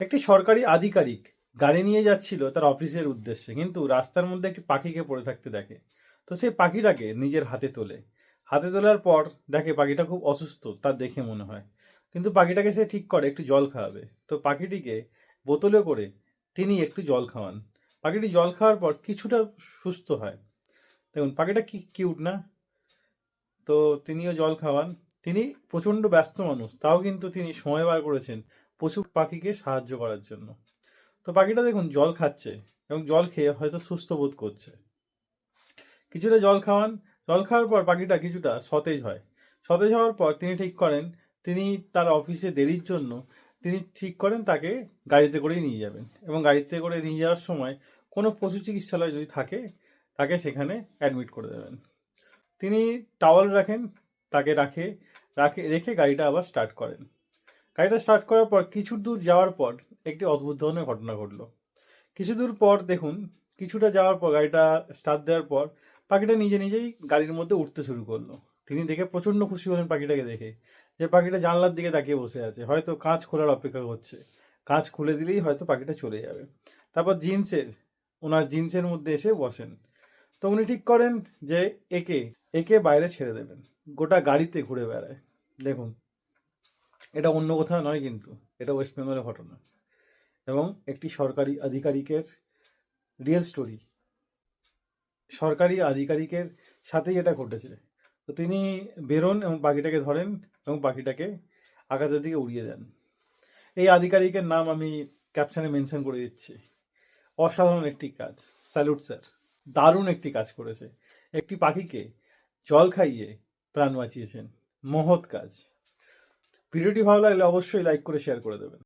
একটি সরকারি আধিকারিক গাড়ি নিয়ে যাচ্ছিল তার অফিসের উদ্দেশ্যে, কিন্তু রাস্তার মধ্যে একটি পাখিকে পড়ে থাকতে দেখে। তো সেই পাখিটাকে নিজের হাতে তোলে। হাতে তোলার পর দেখে পাখিটা খুব অসুস্থ, তার দেখে মনে হয়। কিন্তু পাখিটাকে সে ঠিক করে একটু জল খাওয়াবে। তো পাখিটিকে বোতলে করে তিনি একটু জল খাওয়ান। পাখিটি জল খাওয়ার পর কিছুটা সুস্থ হয়। দেখুন পাখিটা কি কিউট না? তো তিনিও জল খাওয়ান। তিনি প্রচণ্ড ব্যস্ত মানুষ, তাও কিন্তু তিনি সময় বার করেছেন পশু পাখিকে সাহায্য করার জন্য। তো পাখিটা দেখুন জল খাচ্ছে এবং জল খেয়ে হয়তো সুস্থ বোধ করছে। কিছুটা জল খাওয়ান। জল খাওয়ার পর পাখিটা কিছুটা সতেজ হয়। সতেজ হওয়ার পর তিনি ঠিক করেন তিনি তার অফিসে দেরির জন্য তিনি ঠিক করেন তাকে গাড়িতে করেই নিয়ে যাবেন, এবং গাড়িতে করে নিয়ে যাওয়ার সময় কোনো পশু চিকিৎসালয় যদি থাকে তাকে সেখানে অ্যাডমিট করে দেবেন। তিনি টাওয়াল রাখেন, তাকে রেখে গাড়িটা আবার স্টার্ট করেন। গাড়িটা স্টার্ট করার পর কিছু দূর যাওয়ার পর একটি অদ্ভুত ধরনের ঘটনা ঘটলো। কিছু দূর পর দেখুন, কিছুটা যাওয়ার পর গাড়িটা স্টার্ট দেওয়ার পর পাখিটা নিজে নিজেই গাড়ির মধ্যে উঠতে শুরু করলো। তিনি দেখে প্রচণ্ড খুশি হলেন পাখিটাকে দেখে, যে পাখিটা জানলার দিকে তাকিয়ে বসে আছে, হয়তো কাঁচ খোলার অপেক্ষা করছে। কাঁচ খুলে দিলেই হয়তো পাখিটা চলে যাবে। তারপর ওনার জিন্সের মধ্যে এসে বসেন। তো উনি ঠিক করেন যে একে একে বাইরে ছেড়ে দেবেন, গোটা গাড়িতে ঘুরে বেড়ায়। দেখুন, এটা অন্য কোথাও নয়, কিন্তু এটা ওয়েস্ট বেঙ্গলের ঘটনা এবং একটি সরকারি আধিকারিকের রিয়েল স্টোরি। সরকারি আধিকারিকের সাথেই এটা ঘটেছে। তো তিনি বেরোন এবং পাখিটাকে ধরেন এবং পাখিটাকে আকাশের দিকে উড়িয়ে দেন। এই আধিকারিকের নাম আমি ক্যাপশনে মেনশন করে দিচ্ছি। অসাধারণ একটি কাজ, স্যালুট স্যার। দারুণ একটি কাজ করেছে। একটি পাখিকে জল খাইয়ে প্রাণ বাঁচিয়েছেন। মহৎ কাজ। ভিডিওটি ভালো লাগলে অবশ্যই লাইক করে শেয়ার করে দেবেন।